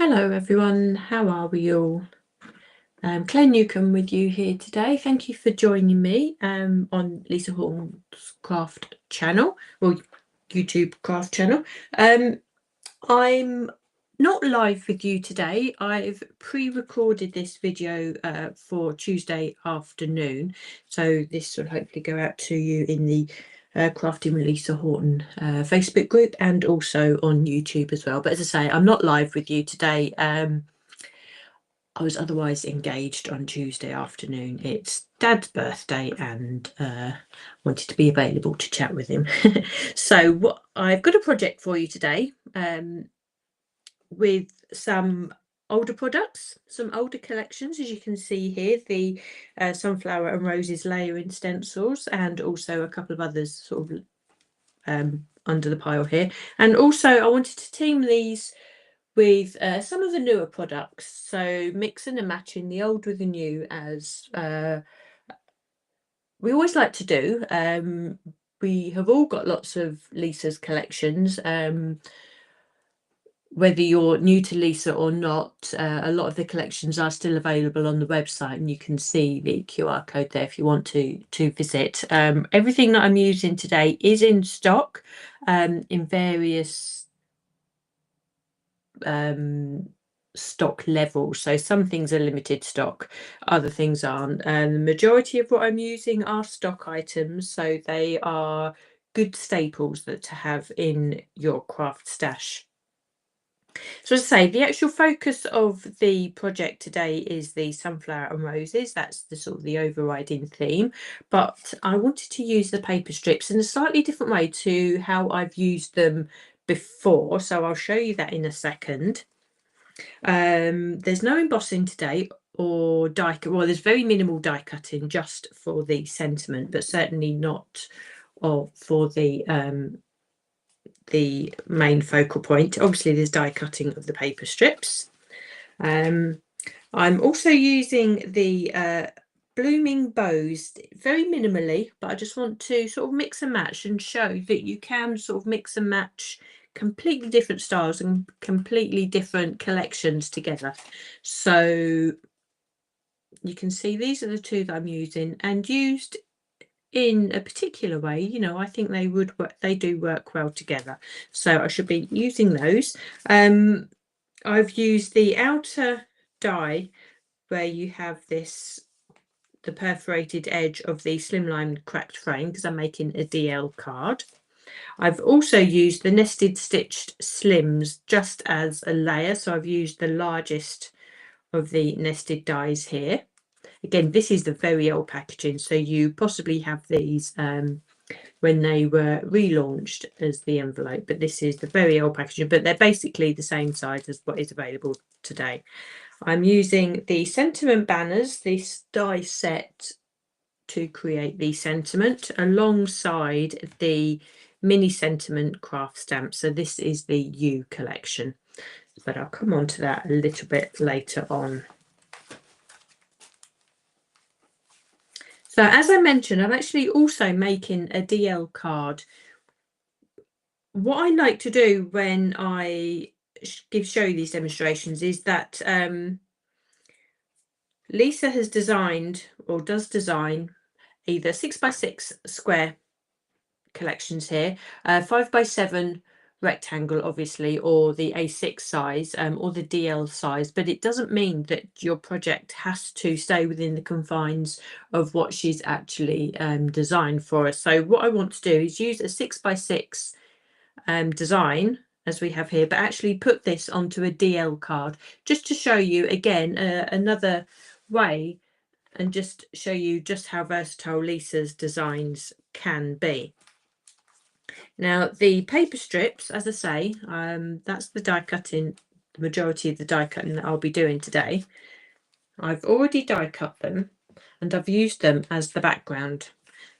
Hello everyone, how are we all? Claire Newcomb with you here today. Thank you for joining me on Lisa Horton's craft channel, or YouTube craft channel. I'm not live with you today. I've pre-recorded this video for Tuesday afternoon, so this will hopefully go out to you in the Crafting with Lisa Horton Facebook group and also on YouTube as well. But as I say, I'm not live with you today. I was otherwise engaged on Tuesday afternoon. It's Dad's birthday and wanted to be available to chat with him. So I've got a project for you today with some older products, some older collections, as you can see here, the Sunflower and Roses layering stencils, and also a couple of others sort of under the pile here. And also I wanted to team these with some of the newer products, so mixing and matching the old with the new, as we always like to do. We have all got lots of Lisa's collections, whether you're new to Lisa or not. A lot of the collections are still available on the website, and you can see the QR code there if you want to visit. Everything that I'm using today is in stock in various stock levels, so some things are limited stock, other things aren't, and the majority of what I'm using are stock items, so they are good staples that to have in your craft stash. So as I say, the actual focus of the project today is the Sunflower and Roses. That's the sort of the overriding theme, but I wanted to use the paper strips in a slightly different way to how I've used them before, so I'll show you that in a second. There's no embossing today or die, well, there's very minimal die cutting just for the sentiment, but certainly not for the main focal point. Obviously there's die cutting of the paper strips. I'm also using the blooming bows very minimally, but I just want to sort of mix and match and show that you can sort of mix and match completely different styles and completely different collections together. So you can see these are the two that I'm using, and used in a particular way, you know, I think they would work, they do work well together, so I should be using those. I've used the outer die where you have this, the perforated edge of the slimline cracked frame, because I'm making a DL card. I've also used the nested stitched slims just as a layer, so I've used the largest of the nested dies here. Again, this is the very old packaging, so you possibly have these when they were relaunched as the envelope, but this is the very old packaging, but they're basically the same size as what is available today. I'm using the sentiment banners, this die set, to create the sentiment alongside the mini sentiment craft stamp. So this is the U collection, but I'll come on to that a little bit later on. So as I mentioned, I'm actually also making a DL card. What I like to do when I show you these demonstrations is that Lisa has designed, or does design, either 6x6 square collections here, 5x7 rectangle obviously, or the A6 size, or the DL size, but it doesn't mean that your project has to stay within the confines of what she's actually designed for us. So what I want to do is use a 6x6 design as we have here, but actually put this onto a DL card, just to show you again another way, and just show you just how versatile Lisa's designs can be. Now the paper strips, as I say, that's the die cutting, the majority of the die cutting that I'll be doing today. I've already die cut them and I've used them as the background.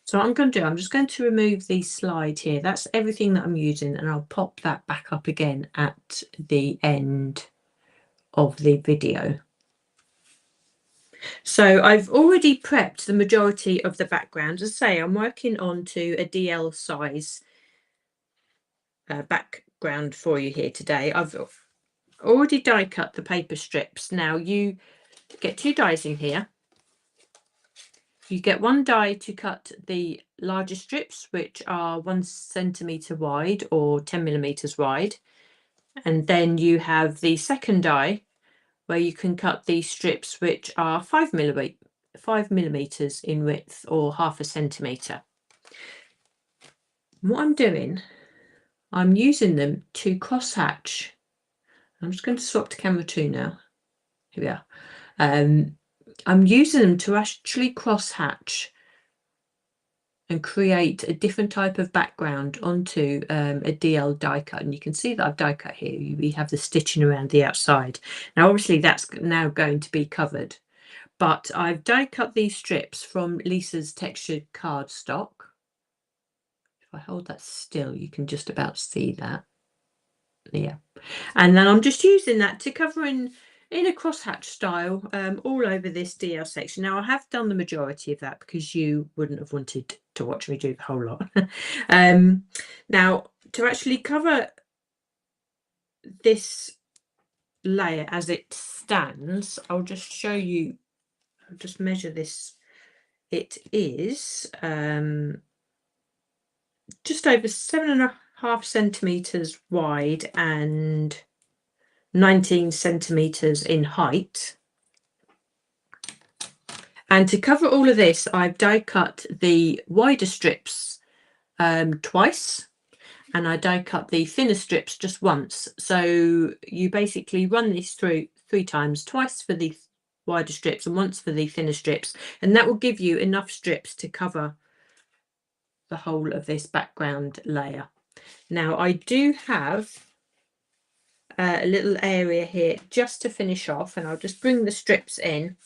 So what I'm going to do, I'm just going to remove the slide here. That's everything that I'm using, and I'll pop that back up again at the end of the video. So I've already prepped the majority of the background. As I say, I'm working on to a DL size background for you here today. I've already die cut the paper strips. Now you get 2 dies in here. You get 1 die to cut the larger strips, which are 1 centimetre wide or 10 millimetres wide. And then you have the second die where you can cut these strips which are 5 millimetres in width or half a centimetre. What I'm doing, I'm using them to cross hatch. I'm just going to swap to camera 2 now. Here we are. I'm using them to actually cross hatch and create a different type of background onto a DL die cut. And you can see that I've die cut here. We have the stitching around the outside. Now, obviously, that's now going to be covered. But I've die cut these strips from Lisa's textured cardstock. If I hold that still, you can just about see that. Yeah. And then I'm just using that to cover in a crosshatch style all over this DL section. Now, I have done the majority of that because you wouldn't have wanted to watch me do the whole lot. Now, to actually cover this layer as it stands, I'll just show you. I'll just measure this. It is just over 7.5 centimetres wide and 19 centimetres in height. And to cover all of this, I've die cut the wider strips twice, and I die cut the thinner strips just once. So you basically run this through 3 times, twice for the wider strips and once for the thinner strips, and that will give you enough strips to cover the whole of this background layer. Now, I do have a little area here just to finish off, and I'll just bring the strips in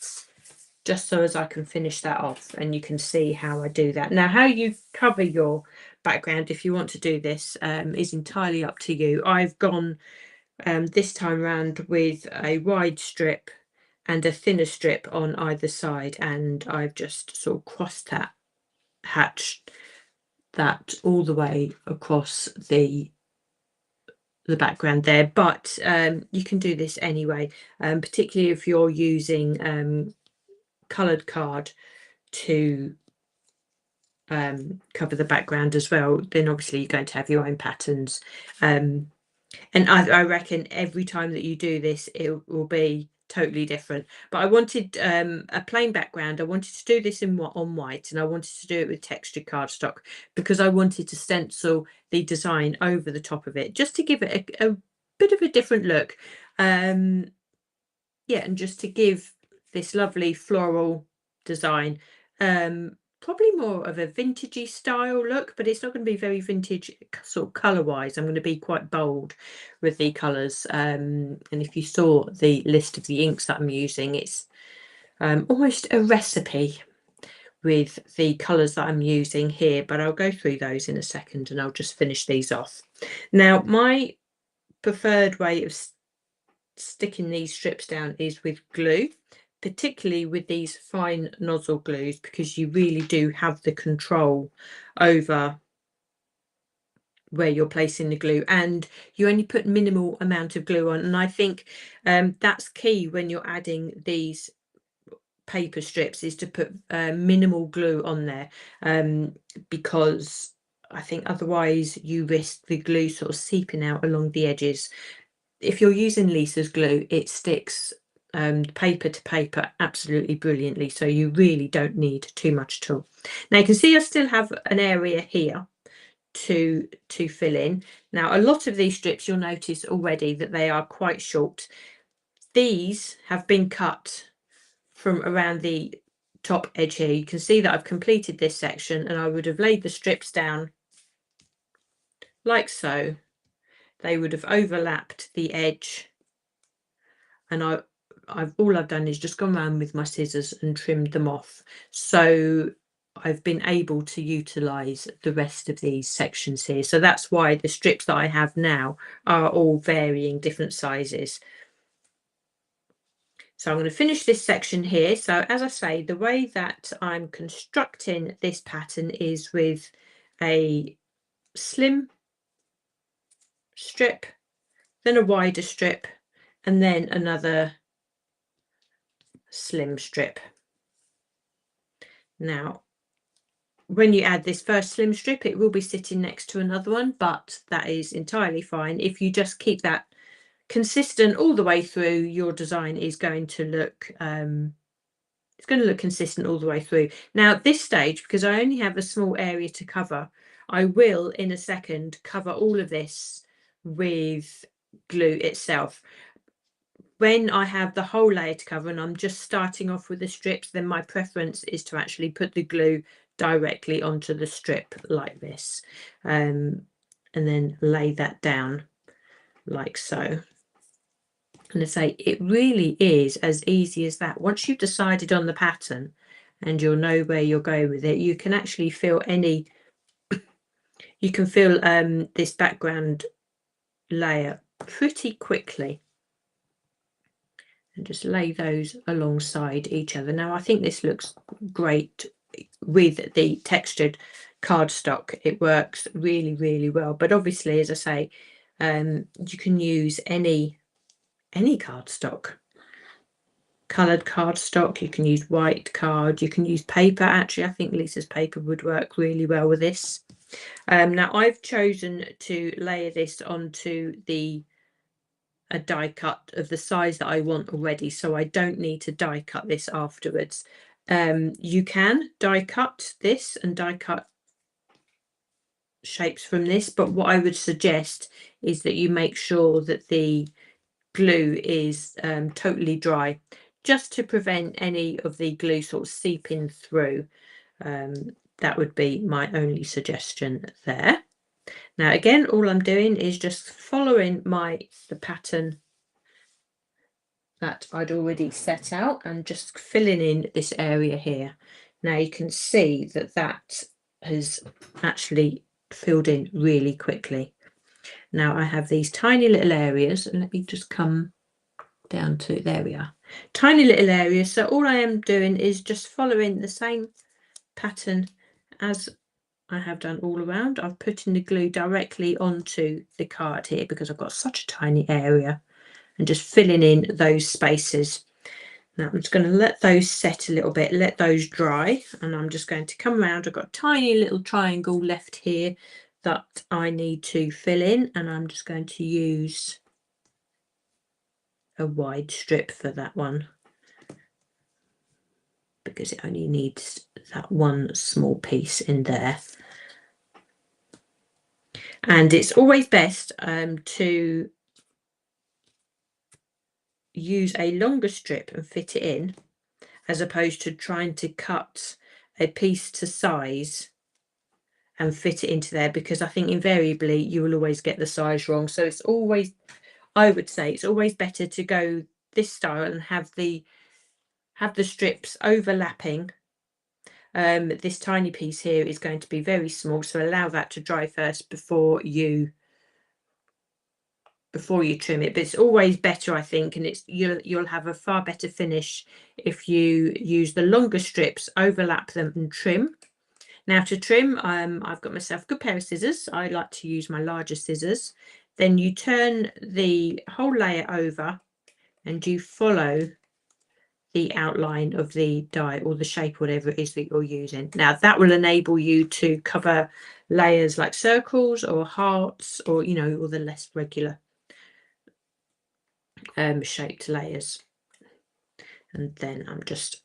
just so as I can finish that off, and you can see how I do that. Now, how you cover your background if you want to do this is entirely up to you. I've gone this time around with a wide strip and a thinner strip on either side, and I've just sort of crossed that hatch that all the way across the background there. But you can do this anyway, particularly if you're using coloured card to cover the background as well. Then obviously you're going to have your own patterns, and I reckon every time that you do this it will be totally different. But I wanted a plain background. I wanted to do this on white, and I wanted to do it with textured cardstock because I wanted to stencil the design over the top of it just to give it a bit of a different look. Yeah, and just to give this lovely floral design probably more of a vintagey style look, but it's not going to be very vintage sort of color wise. I'm going to be quite bold with the colors, and if you saw the list of the inks that I'm using, it's almost a recipe with the colors that I'm using here, but I'll go through those in a second and I'll just finish these off. Now, my preferred way of sticking these strips down is with glue, particularly with these fine nozzle glues, because you really do have the control over where you're placing the glue, and you only put minimal amount of glue on. And I think that's key when you're adding these paper strips, is to put minimal glue on there, because I think otherwise you risk the glue sort of seeping out along the edges. If you're using Lisa's glue, it sticks paper to paper absolutely brilliantly, so you really don't need too much at all. Now you can see I still have an area here to fill in. Now, a lot of these strips, you'll notice already that they are quite short. These have been cut from around the top edge here. You can see that I've completed this section, and I would have laid the strips down like so. They would have overlapped the edge, and all I've done is just gone around with my scissors and trimmed them off. So I've been able to utilize the rest of these sections here. So that's why the strips that I have now are all varying different sizes. So I'm going to finish this section here. So as I say, the way that I'm constructing this pattern is with a slim strip, then a wider strip, and then another slim strip. Now, when you add this first slim strip, it will be sitting next to another one, but that is entirely fine. If you just keep that consistent all the way through, your design is going to look it's going to look consistent all the way through. Now at this stage, because I only have a small area to cover, I will in a second cover all of this with glue itself. When I have the whole layer to cover and I'm just starting off with the strips, then my preference is to actually put the glue directly onto the strip like this, and then lay that down like so. And I say it really is as easy as that. Once you've decided on the pattern and you'll know where you're going with it, you can actually feel you can feel this background layer pretty quickly, and just lay those alongside each other. Now I think this looks great with the textured cardstock. It works really, really well. But obviously, as I say, you can use any cardstock, coloured cardstock. You can use white card, you can use paper. Actually, I think Lisa's paper would work really well with this. Now I've chosen to layer this onto a die cut of the size that I want already, so I don't need to die cut this afterwards. You can die cut this and die cut shapes from this, but what I would suggest is that you make sure that the glue is totally dry, just to prevent any of the glue sort of seeping through. That would be my only suggestion there. Now again, all I'm doing is just following the pattern that I'd already set out and just filling in this area here. Now you can see that that has actually filled in really quickly. Now I have these tiny little areas, and let me just come down to, there we are, tiny little areas. So all I am doing is just following the same pattern as I have done all around. I've put in the glue directly onto the card here because I've got such a tiny area, and just filling in those spaces. Now I'm just going to let those set a little bit, let those dry, and I'm just going to come around. I've got a tiny little triangle left here that I need to fill in, and I'm just going to use a wide strip for that one because it only needs that one small piece in there. And it's always best to use a longer strip and fit it in, as opposed to trying to cut a piece to size and fit it into there, because I think invariably you will always get the size wrong. So it's always, I would say it's always better to go this style and have the strips overlapping. This tiny piece here is going to be very small, so allow that to dry first before you trim it. But it's always better, I think, and you'll have a far better finish if you use the longer strips, overlap them and trim. Now to trim, I've got myself a good pair of scissors. I like to use my larger scissors. Then you turn the whole layer over and you follow the outline of the die or the shape, whatever it is that you're using. Now that will enable you to cover layers like circles or hearts, or or the less regular shaped layers. And then I'm just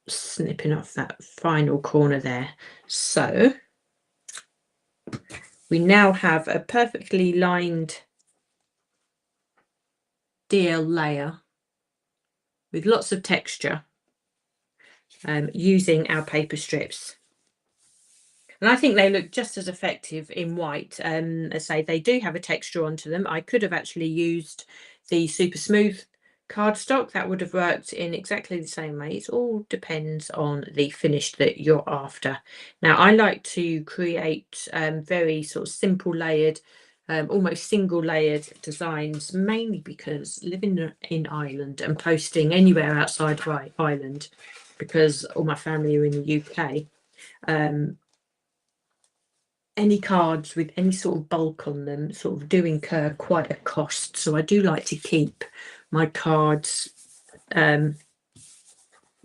snipping off that final corner there. So we now have a perfectly lined DL layer with lots of texture, using our paper strips. And I think they look just as effective in white. As I say, they do have a texture onto them. I could have actually used the super smooth cardstock. That would have worked in exactly the same way. It all depends on the finish that you're after. Now I like to create very sort of simple layered, almost single layered designs, mainly because living in Ireland and posting anywhere outside of Ireland, because all my family are in the UK, any cards with any sort of bulk on them sort of do incur quite a cost. So I do like to keep my cards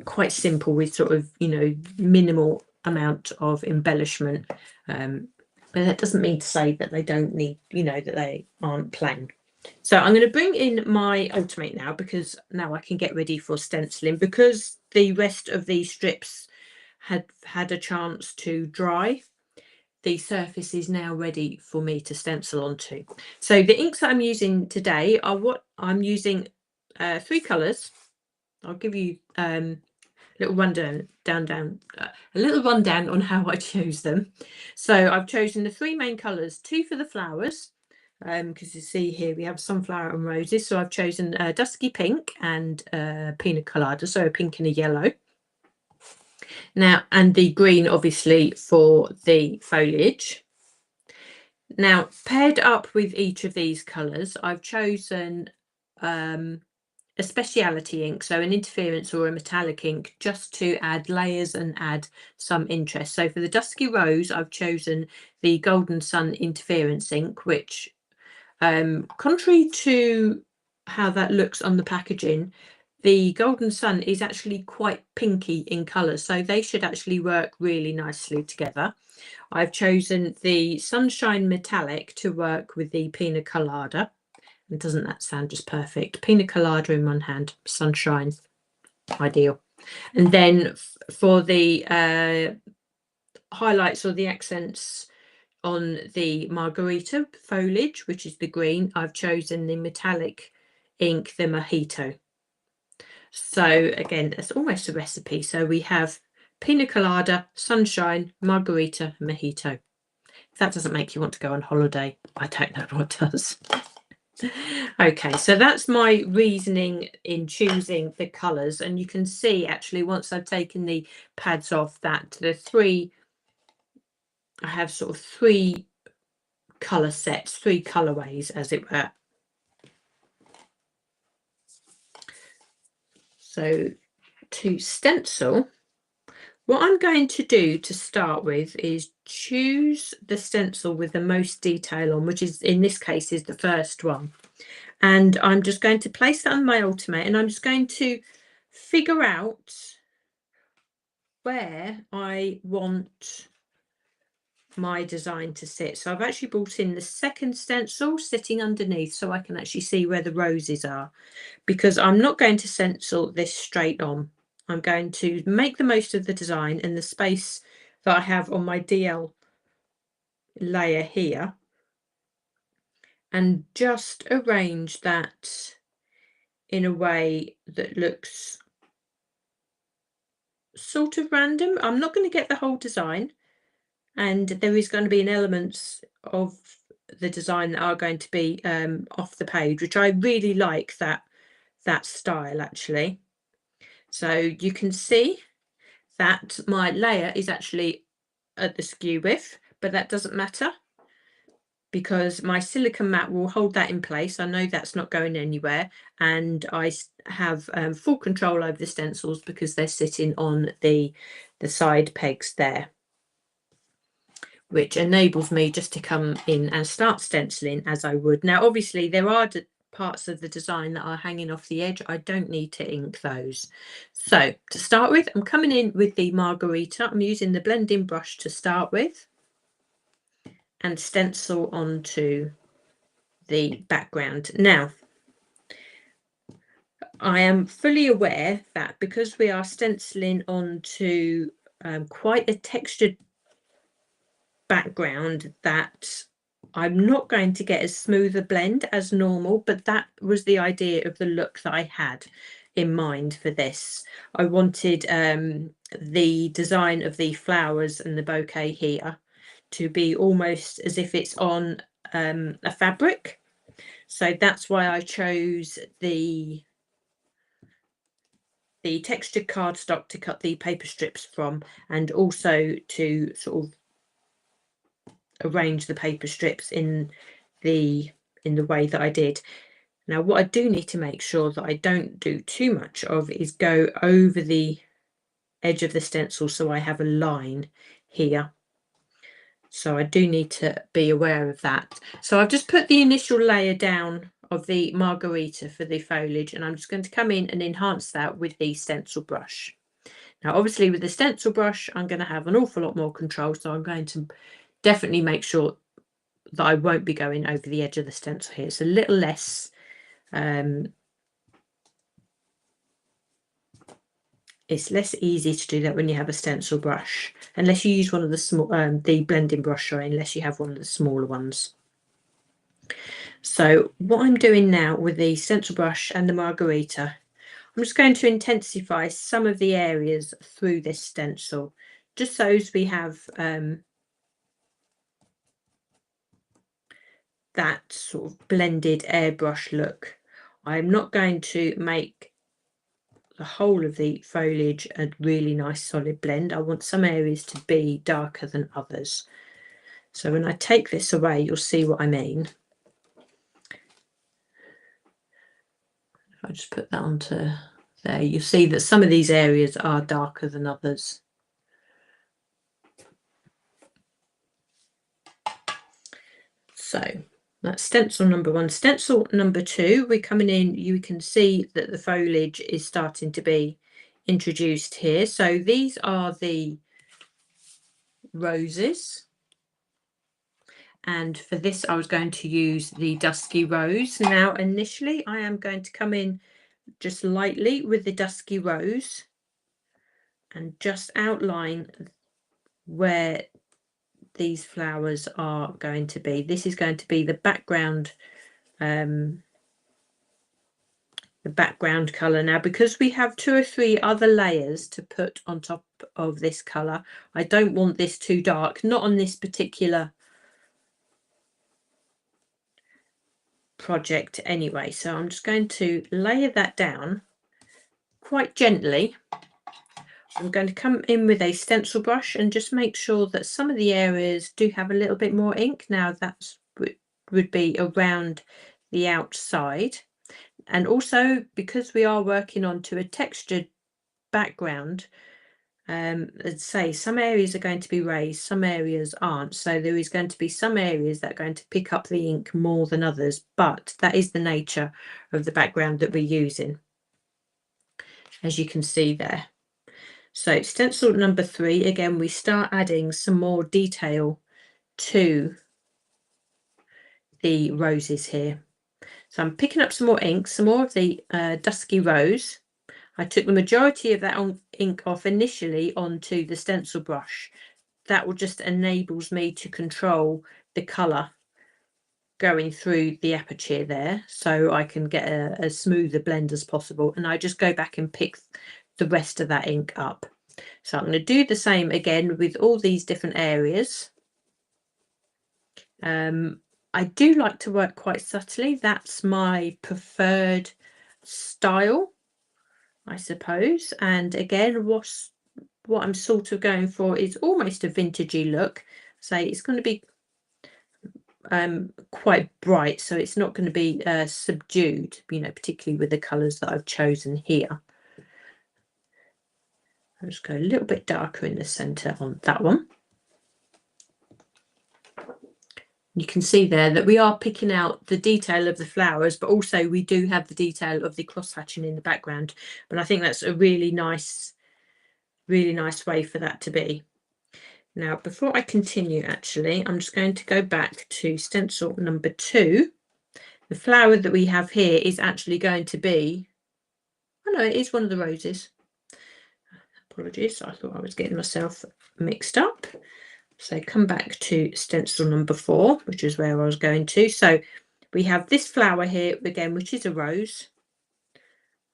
quite simple with sort of, you know, minimal amount of embellishment. But that doesn't mean to say that they don't need, you know, that they aren't plain. So I'm going to bring in my Ultimate now, because now I can get ready for stenciling, because the rest of these strips had had a chance to dry. The surface is now ready for me to stencil onto. So the inks that I'm using today are what I'm using, 3 colours. I'll give you a little rundown on how I chose them. So I've chosen the 3 main colours, 2 for the flowers, because you see here we have sunflower and roses. So I've chosen Dusky Pink and Pina Colada, so a pink and a yellow. Now, and the green obviously for the foliage. Now, paired up with each of these colours, I've chosen a speciality ink, so an interference or a metallic ink, just to add layers and add some interest. So for the Dusky Rose, I've chosen the Golden Sun interference ink, which, contrary to how that looks on the packaging, the Golden Sun is actually quite pinky in colour, so they should actually work really nicely together. I've chosen the Sunshine Metallic to work with the Pina Colada. And doesn't that sound just perfect? Pina Colada in one hand, Sunshine, ideal. And then for the highlights or the accents on the Margarita foliage, which is the green, I've chosen the metallic ink, the Mojito. So again, it's almost a recipe. So we have Pina Colada, Sunshine, Margarita, Mojito. If that doesn't make you want to go on holiday, I don't know what does. Okay, so that's my reasoning in choosing the colours, and you can see actually once I've taken the pads off that I have sort of 3 colour sets, 3 colourways as it were. So to stencil, what I'm going to do to start with is choose the stencil with the most detail on, which is in this case is the first one. And I'm just going to place that on my Ultimate, and I'm just going to figure out where I want my design to sit. So I've actually brought in the second stencil sitting underneath so I can actually see where the roses are, because I'm not going to stencil this straight on. I'm going to make the most of the design and the space that I have on my DL layer here, and just arrange that in a way that looks sort of random. I'm not going to get the whole design, and there is going to be an elements of the design that are going to be off the page, which I really like that style actually. So you can see that my layer is actually at the skew width, but that doesn't matter because my silicone mat will hold that in place. I know that's not going anywhere, and I have full control over the stencils because they're sitting on the side pegs there, which enables me just to come in and start stenciling as I would. Now, obviously, there are parts of the design that are hanging off the edge. I don't need to ink those. So to start with, I'm coming in with the Margarita. I'm using the blending brush to start with and stencil onto the background. Now, I am fully aware that because we are stenciling onto quite a textured background, that I'm not going to get as smooth a blend as normal, but that was the idea of the look that I had in mind for this. I wanted the design of the flowers and the bouquet here to be almost as if it's on a fabric. So that's why I chose the textured cardstock to cut the paper strips from, and also to sort of arrange the paper strips in the way that I did. Now, what I do need to make sure that I don't do too much of is go over the edge of the stencil so I have a line here. So I do need to be aware of that. So I've just put the initial layer down of the Margarita for the foliage, and I'm just going to come in and enhance that with the stencil brush. Now, obviously with the stencil brush, I'm going to have an awful lot more control. So I'm going to definitely make sure that I won't be going over the edge of the stencil here. It's a little less it's less easy to do that when you have a stencil brush, unless you use one of the small the blending brush, sorry, unless you have one of the smaller ones. So what I'm doing now with the stencil brush and the Margarita, I'm just going to intensify some of the areas through this stencil, just so as we have that sort of blended airbrush look. I'm not going to make the whole of the foliage a really nice solid blend. I want some areas to be darker than others. So when I take this away, you'll see what I mean. If I just put that onto there, you'll see that some of these areas are darker than others. So that's stencil number 1. Stencil number 2, we're coming in, you can see that the foliage is starting to be introduced here. So these are the roses. And for this, I was going to use the Dusky Rose. Now, initially, I am going to come in just lightly with the Dusky Rose and just outline where these flowers are going to be. This is going to be the background colour. Now, because we have 2 or 3 other layers to put on top of this colour, I don't want this too dark, not on this particular project anyway. So I'm just going to layer that down quite gently. I'm going to come in with a stencil brush and just make sure that some of the areas do have a little bit more ink. Now that's would be around the outside, and also because we are working onto a textured background, let's say some areas are going to be raised, some areas aren't, so there is going to be some areas that are going to pick up the ink more than others, but that is the nature of the background that we're using, as you can see there. So stencil number 3, again, we start adding some more detail to the roses here. So I'm picking up some more ink, some more of the Dusky Rose. I took the majority of that ink off initially onto the stencil brush. That will just enables me to control the colour going through the aperture there, so I can get a smoother blend as possible. And I just go back and pick the rest of that ink up. So I'm going to do the same again with all these different areas. I do like to work quite subtly. That's my preferred style, I suppose. And again, what I'm sort of going for is almost a vintagey look. So it's going to be quite bright, so it's not going to be subdued, you know, particularly with the colours that I've chosen here. I'll just go a little bit darker in the centre on that one. You can see there that we are picking out the detail of the flowers, but also we do have the detail of the cross-hatching in the background. But I think that's a really nice way for that to be. Now, before I continue, actually, I'm just going to go back to stencil number 2. The flower that we have here is actually going to be, oh no, it is one of the roses. Apologies, I thought I was getting myself mixed up. So come back to stencil number 4, which is where I was going to. So we have this flower here again, which is a rose.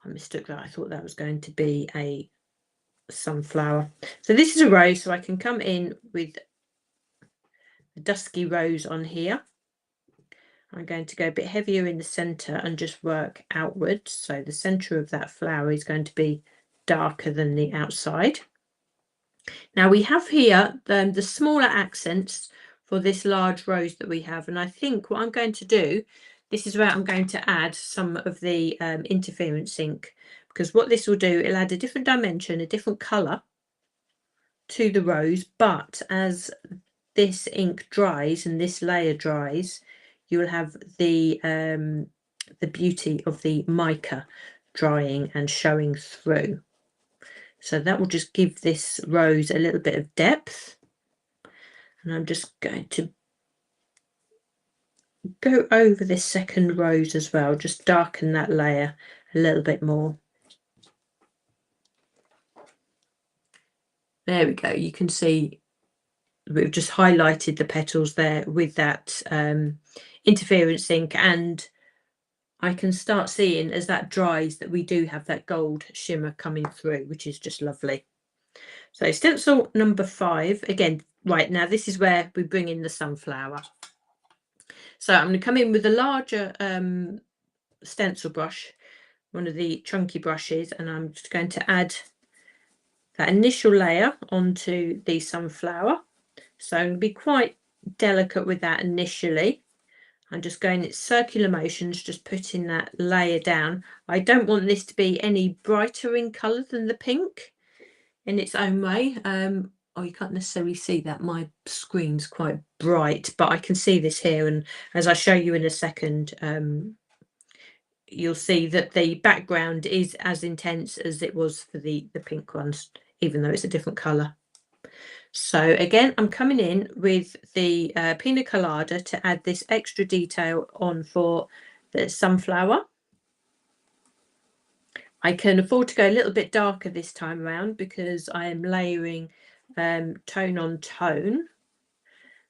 I mistook that. I thought that was going to be a sunflower. So this is a rose, so I can come in with the Dusky Rose on here. I'm going to go a bit heavier in the centre and just work outwards. So the centre of that flower is going to be darker than the outside. Now we have here the smaller accents for this large rose that we have, and I think what I'm going to do, this is where I'm going to add some of the interference ink, because what this will do, it'll add a different dimension, a different colour to the rose, but as this ink dries and this layer dries, you will have the beauty of the mica drying and showing through. So that will just give this rose a little bit of depth. And I'm just going to go over this second rose as well, just darken that layer a little bit more. There we go. You can see we've just highlighted the petals there with that interference ink, and I can start seeing as that dries that we do have that gold shimmer coming through, which is just lovely. So stencil number 5, again, right now this is where we bring in the sunflower. So I'm going to come in with a larger stencil brush, one of the chunky brushes, and I'm just going to add that initial layer onto the sunflower. So I'm going to be quite delicate with that initially. I'm just going in circular motions, just putting that layer down. I don't want this to be any brighter in colour than the pink in its own way. Oh, you can't necessarily see that. My screen's quite bright, but I can see this here. And as I show you in a second, you'll see that the background is as intense as it was for the pink ones, even though it's a different colour. So again, I'm coming in with the Pina Colada to add this extra detail on for the sunflower. I can afford to go a little bit darker this time around because I am layering tone on tone.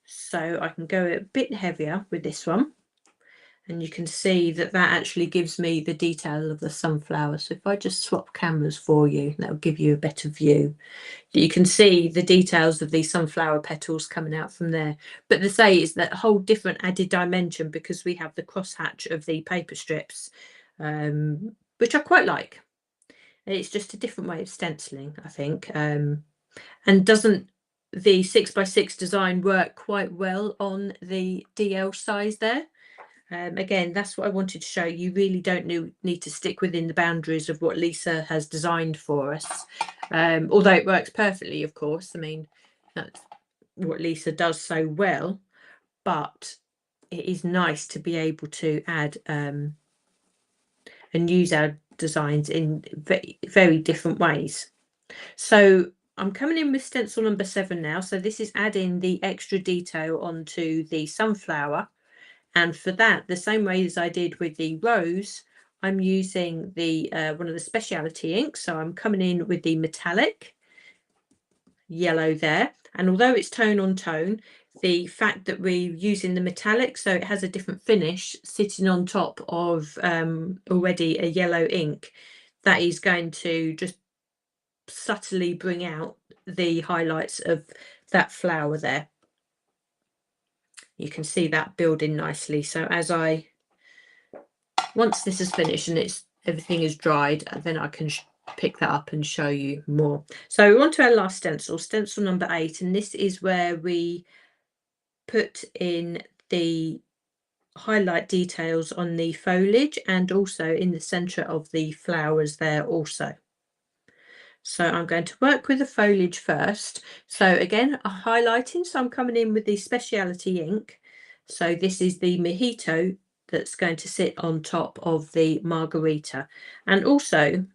So I can go a bit heavier with this one. And you can see that that actually gives me the detail of the sunflower. So if I just swap cameras for you, that will give you a better view. You can see the details of these sunflower petals coming out from there. But to say is that whole different added dimension because we have the crosshatch of the paper strips, which I quite like. It's just a different way of stenciling, I think. And doesn't the 6x6 design work quite well on the DL size there? Again, that's what I wanted to show. You really don't need to stick within the boundaries of what Lisa has designed for us. Although it works perfectly, of course. I mean, that's what Lisa does so well. But it is nice to be able to add and use our designs in very, very different ways. So I'm coming in with stencil number 7 now. So this is adding the extra detail onto the sunflower. And for that, the same way as I did with the rose, I'm using the one of the specialty inks. So I'm coming in with the metallic yellow there. And although it's tone on tone, the fact that we're using the metallic, so it has a different finish sitting on top of already a yellow ink, that is going to just subtly bring out the highlights of that flower there. You can see that building nicely. So as once this is finished and everything is dried, then I can pick that up and show you more. So we're on to our last stencil, stencil number 8, and this is where we put in the highlight details on the foliage and also in the center of the flowers there also. So I'm going to work with the foliage first. So again, highlighting. So I'm coming in with the specialty ink. So this is the Mojito that's going to sit on top of the Margarita. And also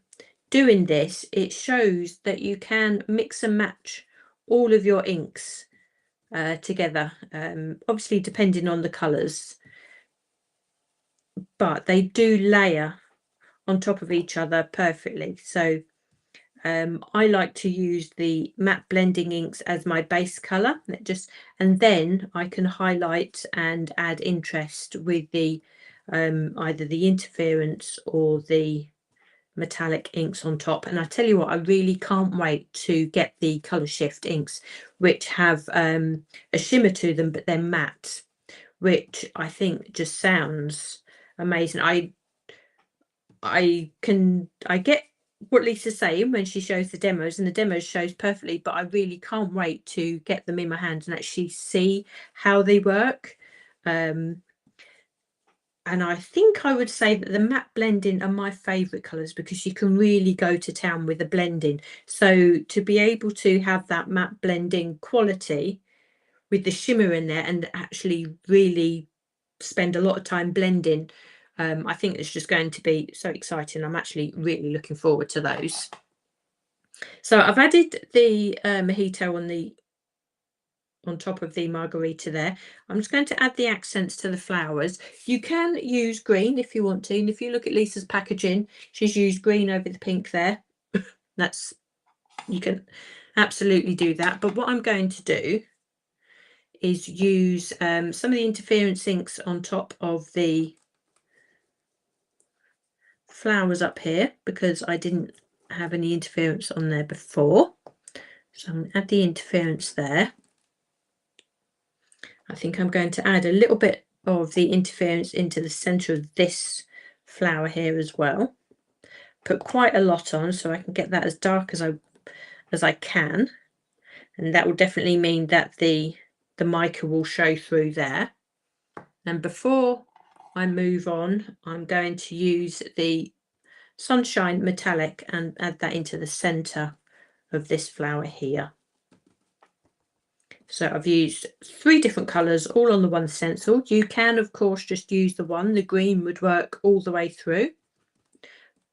doing this, it shows that you can mix and match all of your inks together, obviously depending on the colours. But they do layer on top of each other perfectly. So I like to use the matte blending inks as my base colour, and then I can highlight and add interest with the either the interference or the metallic inks on top. And I tell you what, I really can't wait to get the colour shift inks, which have a shimmer to them, but they're matte, which I think just sounds amazing. I get what Lisa's saying when she shows the demos, and the demos shows perfectly, but I really can't wait to get them in my hands and actually see how they work. And I think I would say that the matte blending are my favourite colours because you can really go to town with the blending. So to be able to have that matte blending quality with the shimmer in there and actually really spend a lot of time blending. I think it's just going to be so exciting. I'm actually really looking forward to those. So I've added the mojito on top of the margarita there. I'm just going to add the accents to the flowers. You can use green if you want to, and if you look at Lisa's packaging, she's used green over the pink there. That's, you can absolutely do that. But what I'm going to do is use some of the interference inks on top of the flowers up here, because I didn't have any interference on there before. So I'm going to add the interference there. I think I'm going to add a little bit of the interference into the center of this flower here as well. Put quite a lot on so I can get that as dark as I can, and that will definitely mean that the mica will show through there. And before I move on, I'm going to use the Sunshine Metallic and add that into the center of this flower here. So I've used 3 different colours all on the one stencil. You can of course just use the one. The green would work all the way through,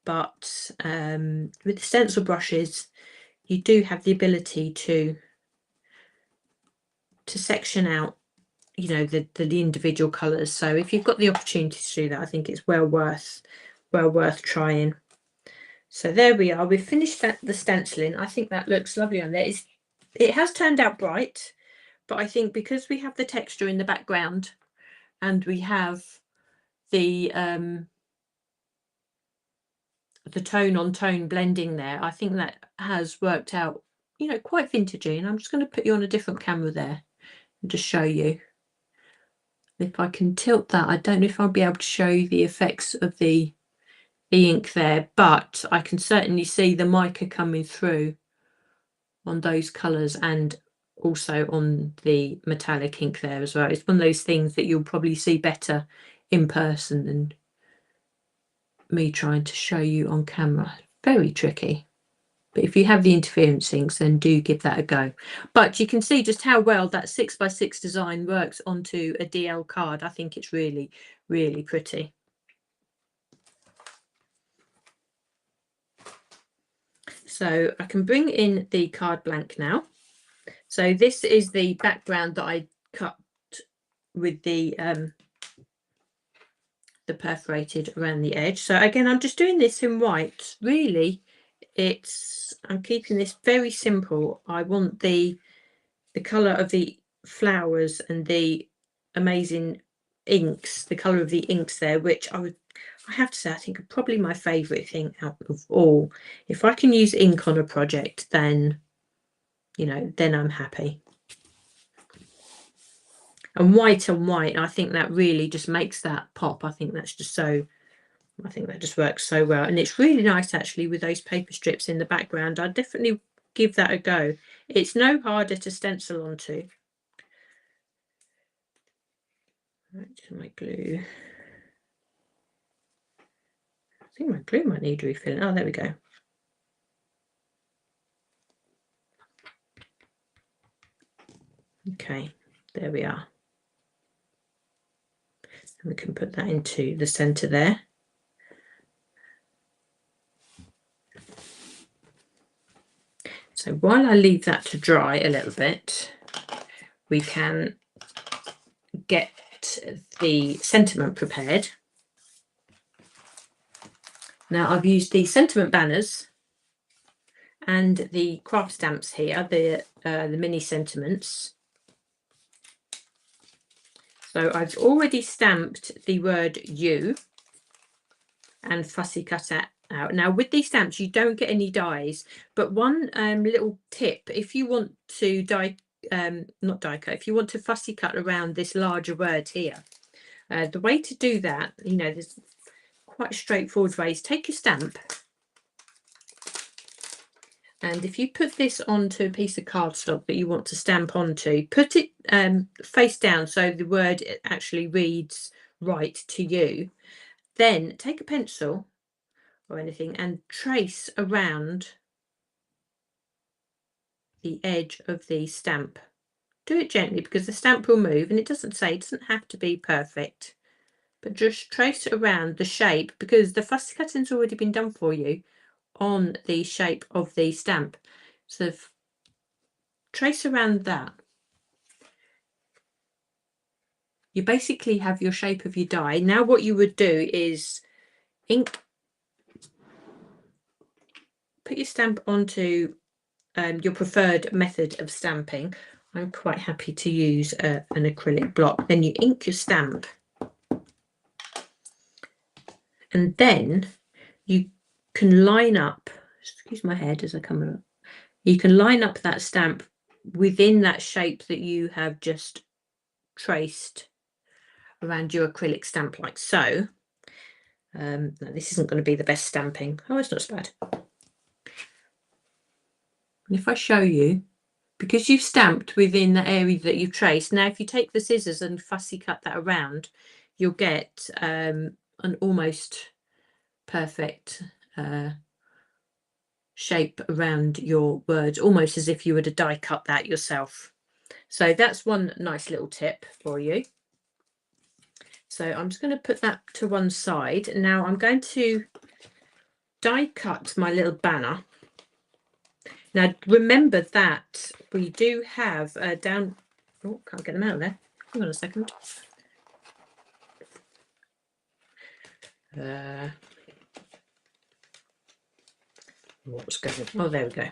but with the stencil brushes you do have the ability to section out, you know, the individual colours. So if you've got the opportunity to do that, I think it's well worth trying. So there we are, we've finished the stenciling. I think that looks lovely on there. It has turned out bright, but I think because we have the texture in the background and we have the tone on tone blending there, I think that has worked out, you know, quite vintagey. And I'm just going to put you on a different camera there and just show you. If I can tilt that, I don't know if I'll be able to show you the effects of the ink there, but I can certainly see the mica coming through on those colours and also on the metallic ink there as well. It's one of those things that you'll probably see better in person than me trying to show you on camera. Very tricky. But if you have the interference inks, then do give that a go. But you can see just how well that 6x6 design works onto a DL card. I think it's really, really pretty. So I can bring in the card blank now. So this is the background that I cut with the perforated around the edge. So again, I'm just doing this in white. Really, I'm keeping this very simple. I want the color of the flowers and the amazing inks, the color of the inks there, which I have to say, I think are probably my favorite thing out of all. If I can use ink on a project, then, you know, then I'm happy. And white on white, I think that really just makes that pop. I think that's just so, I think that just works so well. And it's really nice actually with those paper strips in the background. I'd definitely give that a go. It's no harder to stencil onto. Right, my glue. I think my glue might need refilling. Oh, there we go. Okay, there we are. And we can put that into the center there. So while I leave that to dry a little bit, we can get the sentiment prepared. Now I've used the sentiment banners and the craft stamps here, the mini sentiments. So I've already stamped the word you and fussy cut that out. Now with these stamps you don't get any dies, but one little tip, if you want to not die cut, if you want to fussy cut around this larger word here, the way to do that, you know, there's quite a straightforward way, is take your stamp, and if you put this onto a piece of cardstock that you want to stamp onto, put it face down so the word actually reads right to you. Then take a pencil or anything and trace around the edge of the stamp do it gently because the stamp will move, and it doesn't have to be perfect, but just trace around the shape because the fussy cutting's already been done for you on the shape of the stamp. So trace around that. You basically have your shape of your die. Now what you would do is put your stamp onto your preferred method of stamping. I'm quite happy to use an acrylic block. Then you ink your stamp, and then you can line up, excuse my head as I come up, you can line up that stamp within that shape that you have just traced around your acrylic stamp, like so. Now this isn't going to be the best stamping. Oh, it's not so bad. And if I show you, because you've stamped within the area that you've traced, now if you take the scissors and fussy cut that around, you'll get an almost perfect shape around your words, almost as if you were to die cut that yourself. So that's one nice little tip for you. So I'm just going to put that to one side. Now I'm going to die cut my little banner. Now remember that we do have down, oh, can't get them out of there. Hang on a second. What was going on? Oh, there we go.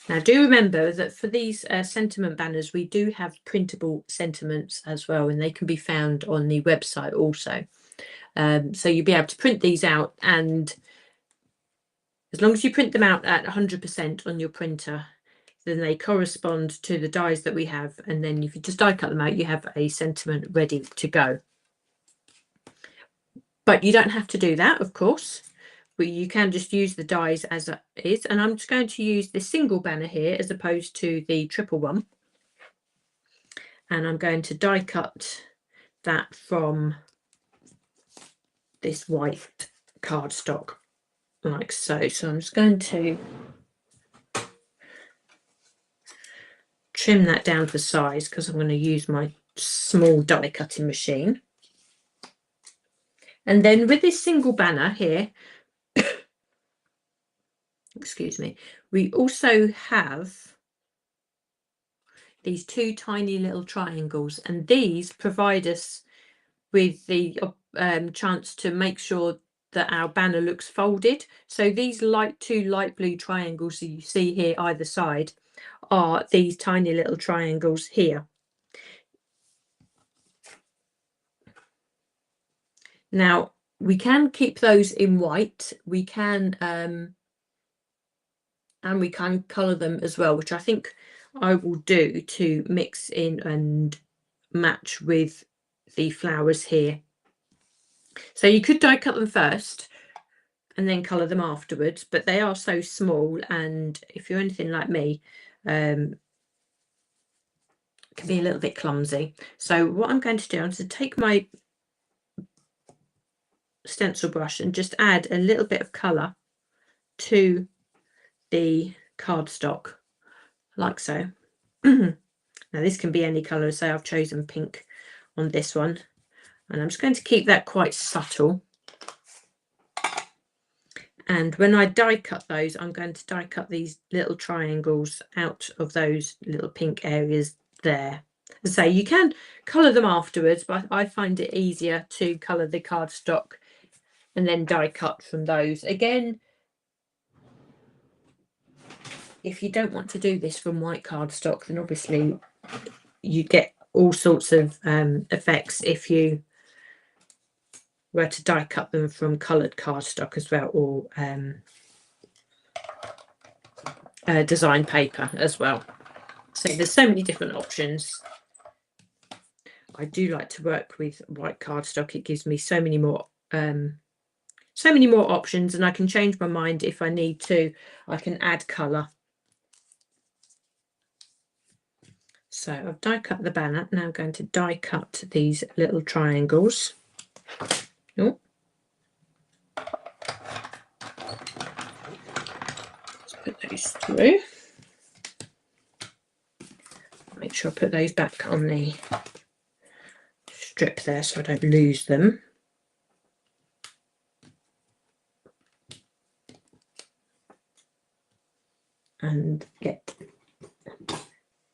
Now do remember that for these sentiment banners, we do have printable sentiments as well, and they can be found on the website also. So you'll be able to print these out, and as long as you print them out at 100% on your printer, then they correspond to the dies that we have, and then if you just die cut them out, you have a sentiment ready to go. But you don't have to do that, of course, but you can just use the dies as it is. And I'm just going to use this single banner here as opposed to the triple one, and I'm going to die cut that from this white cardstock like so. So I'm just going to trim that down to size because I'm going to use my small die cutting machine. And then with this single banner here, excuse me, we also have these two tiny little triangles, and these provide us with the chance to make sure that our banner looks folded. So these two light blue triangles that you see here either side are these tiny little triangles here. Now we can keep those in white, we can and we can colour them as well, which I think I will do to mix in and match with the flowers here. So you could die cut them first and then colour them afterwards, but they are so small, and if you're anything like me, it can be a little bit clumsy. So what I'm going to do is to take my stencil brush and just add a little bit of colour to the cardstock, like so. Now this can be any colour, so I've chosen pink on this one, and I'm just going to keep that quite subtle. And when I die cut those, I'm going to die cut these little triangles out of those little pink areas there. So you can colour them afterwards, but I find it easier to colour the cardstock and then die cut from those. Again, if you don't want to do this from white cardstock, then obviously you get all sorts of effects if you were to die cut them from coloured cardstock as well, or design paper as well. So there's so many different options. I do like to work with white cardstock. It gives me so many more options, and I can change my mind if I need to. I can add colour. So I've die cut the banner. Now I'm going to die cut these little triangles. Oh. Let's put those through. Make sure I put those back on the strip there so I don't lose them. And get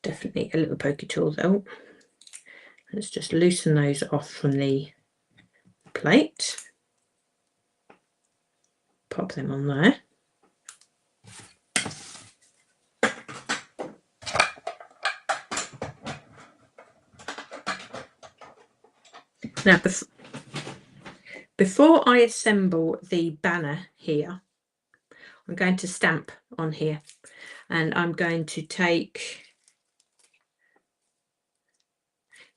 definitely a little pokey tool though. Let's just loosen those off from the plate. Pop them on there. Now, before I assemble the banner here, I'm going to stamp on here, and I'm going to take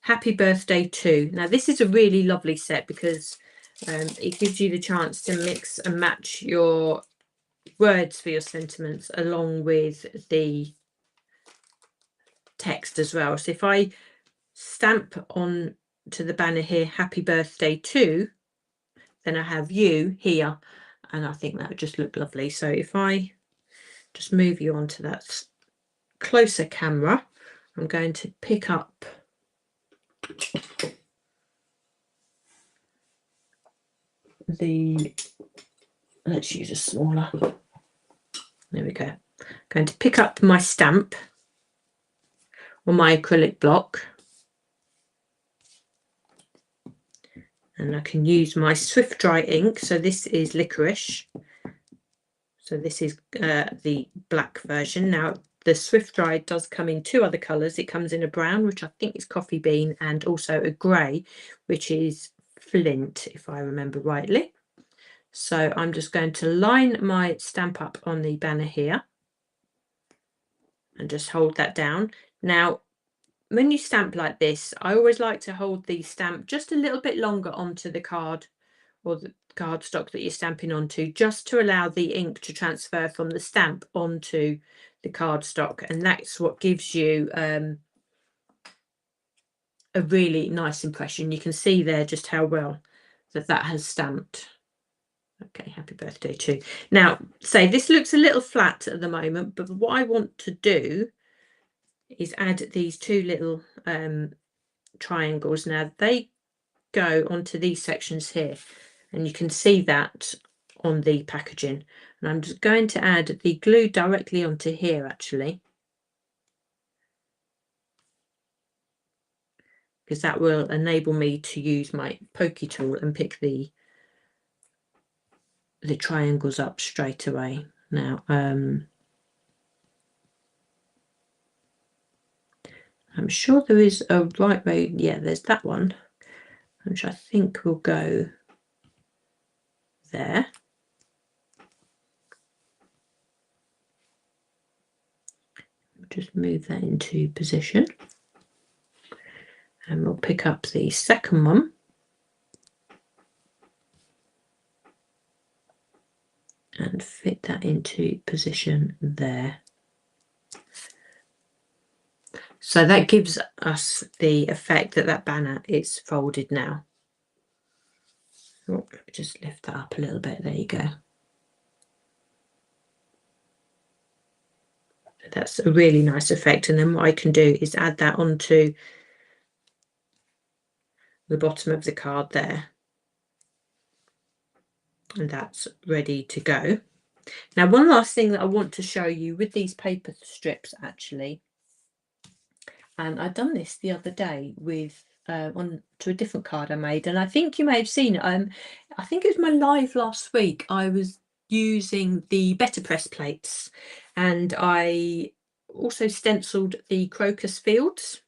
Happy Birthday To. Now, this is a really lovely set because it gives you the chance to mix and match your words for your sentiments along with the text as well. So if I stamp on to the banner here, Happy Birthday To, then I have you here, and I think that would just look lovely. So if I just move you onto that closer camera, I'm going to pick up let's use a smaller, there we go. I'm going to pick up my stamp on my acrylic block, and I can use my Swift Dry ink. So this is licorice, so this is the black version. Now the Swift Dry does come in two other colours. It comes in a brown, which I think is coffee bean, and also a grey, which is flint, if I remember rightly. So I'm just going to line my stamp up on the banner here and just hold that down. Now, when you stamp like this, I always like to hold the stamp just a little bit longer onto the card or the cardstock that you're stamping onto, just to allow the ink to transfer from the stamp onto the cardstock, and that's what gives you a really nice impression. You can see there just how well that has stamped. Okay, Happy Birthday To. Now, say this looks a little flat at the moment, but what I want to do is add these two little triangles. Now they go onto these sections here, and you can see that on the packaging, and I'm just going to add the glue directly onto here actually, because that will enable me to use my pokey tool and pick the triangles up straight away. Now I'm sure there is a right way. Yeah, there's that one, which I think will go there. Just move that into position, and we'll pick up the second one and fit that into position there. So that gives us the effect that that banner is folded now. Oh, just lift that up a little bit. There you go. That's a really nice effect. And then what I can do is add that onto the bottom of the card there. And that's ready to go. Now, one last thing that I want to show you with these paper strips actually, and I've done this the other day with on to a different card I made, and I think you may have seen it. I think it was my live last week. I was using the Better Press plates, and I also stenciled the crocus fields,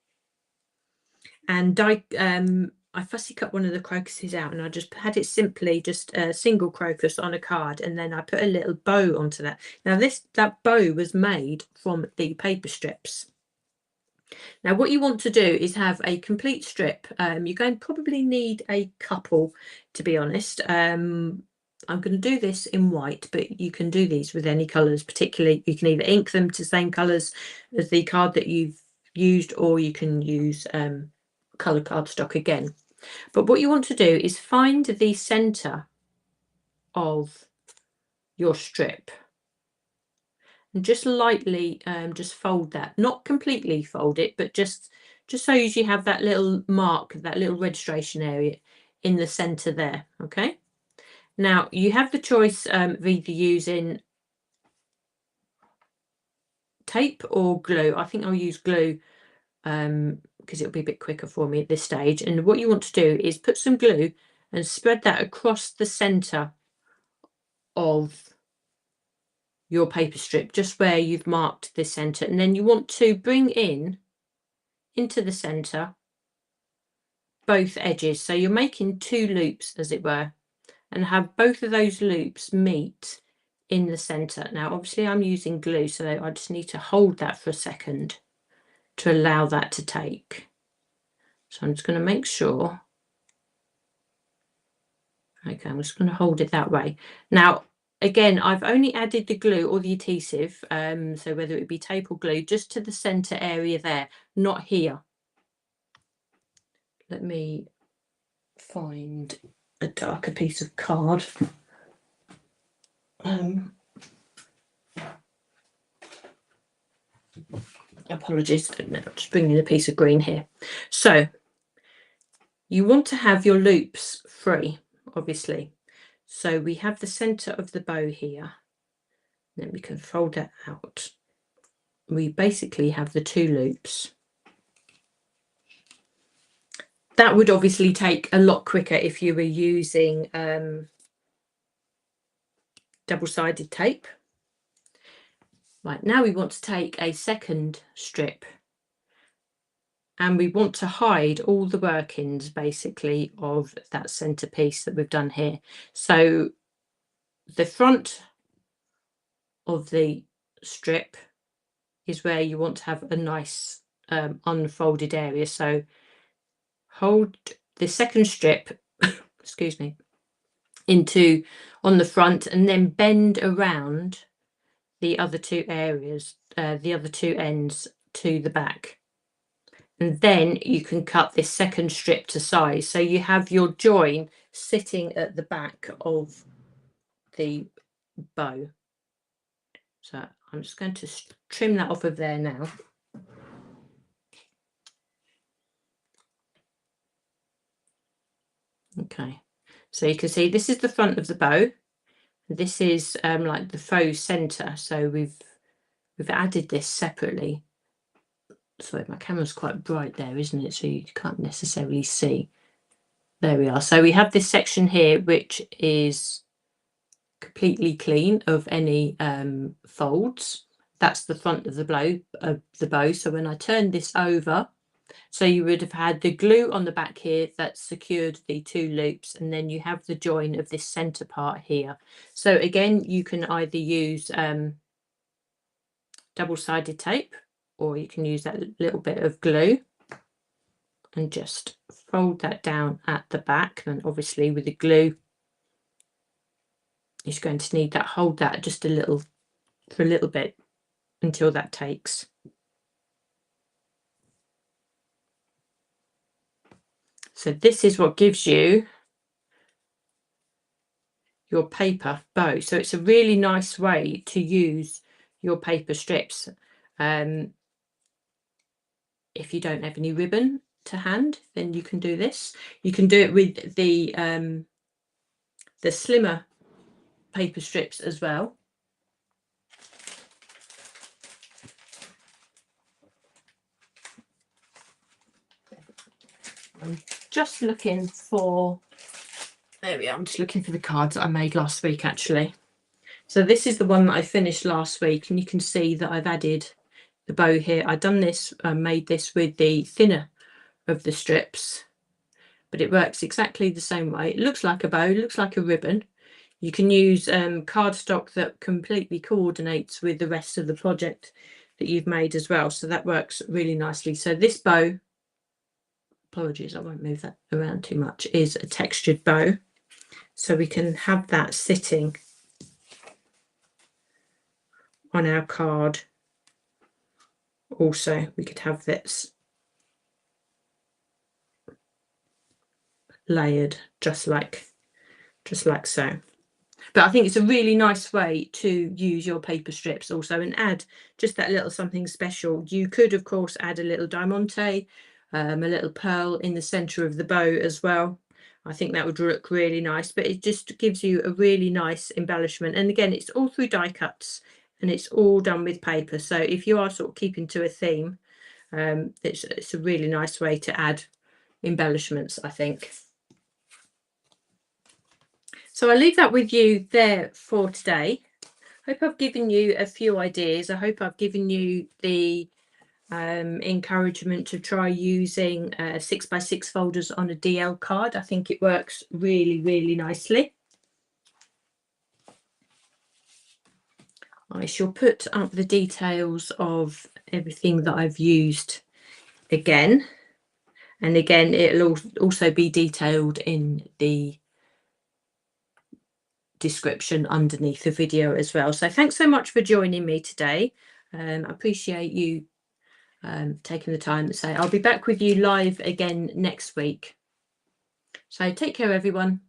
and I fussy cut one of the crocuses out, and I just had it simply just a single crocus on a card, and then I put a little bow onto that. Now that bow was made from the paper strips. Now what you want to do is have a complete strip. You're going to probably need a couple, to be honest. I'm going to do this in white, but you can do these with any colours. Particularly, you can either ink them to the same colours as the card that you've used, or you can use colour cardstock again. But what you want to do is find the centre of your strip. and just lightly just fold that, not completely fold it, but just so as you have that little mark, that little registration area in the center there. Okay, now you have the choice of either using tape or glue. I think I'll use glue because it'll be a bit quicker for me at this stage. And what you want to do is put some glue and spread that across the center of your paper strip, just where you've marked the center, and then you want to bring into the center both edges, so you're making two loops as it were, and have both of those loops meet in the center. Now obviously I'm using glue, so I just need to hold that for a second to allow that to take. So I'm just going to make sure. Okay, I'm just going to hold it that way. Now again, I've only added the glue or the adhesive, so whether it be tape or glue, just to the center area there, not here. Let me find a darker piece of card. Apologies, no, just bringing a piece of green here. So you want to have your loops free, obviously. So we have the center of the bow here. Then we can fold that out. We basically have the two loops. That would obviously take a lot quicker if you were using double-sided tape. Right, now we want to take a second strip and we want to hide all the workings basically of that centerpiece that we've done here. So the front of the strip is where you want to have a nice unfolded area. So hold the second strip, excuse me, into on the front and then bend around the other two areas, the other two ends to the back. And then you can cut this second strip to size. So you have your join sitting at the back of the bow. So I'm just going to trim that off of there now. Okay, so you can see this is the front of the bow. This is like the faux center. So we've added this separately. Sorry, my camera's quite bright there, isn't it? So you can't necessarily see. There we are. So we have this section here, which is completely clean of any folds. That's the front of the bow. So when I turn this over, so you would have had the glue on the back here that secured the two loops, and then you have the join of this center part here. So again, you can either use double-sided tape, or you can use that little bit of glue and just fold that down at the back. And obviously with the glue, you're going to need that, hold that just a little, for a little bit until that takes. So this is what gives you your paper bow. So it's a really nice way to use your paper strips. If you don't have any ribbon to hand, then you can do this. You can do it with the slimmer paper strips as well. I'm just looking for, there we are, I'm just looking for the cards that I made last week actually. So this is the one that I finished last week, and you can see that I've added the bow here. I've done this, made this with the thinner of the strips, but it works exactly the same way. It looks like a bow, it looks like a ribbon. You can use cardstock that completely coordinates with the rest of the project that you've made as well. So that works really nicely. So this bow, apologies, I won't move that around too much, is a textured bow. So we can have that sitting on our card. Also, we could have this layered just like so. But I think it's a really nice way to use your paper strips also and add just that little something special. You could, of course, add a little diamante, a little pearl in the center of the bow as well. I think that would look really nice, but it just gives you a really nice embellishment. And again, it's all through die cuts and it's all done with paper. So if you are sort of keeping to a theme, it's a really nice way to add embellishments, I think. So I'll leave that with you there for today. Hope I've given you a few ideas. I hope I've given you the encouragement to try using 6x6 folders on a DL card. I think it works really, really nicely. I shall put up the details of everything that I've used again. And again, it'll also be detailed in the description underneath the video as well. So thanks so much for joining me today. I appreciate you taking the time to say. I'll be back with you live again next week. So take care, everyone.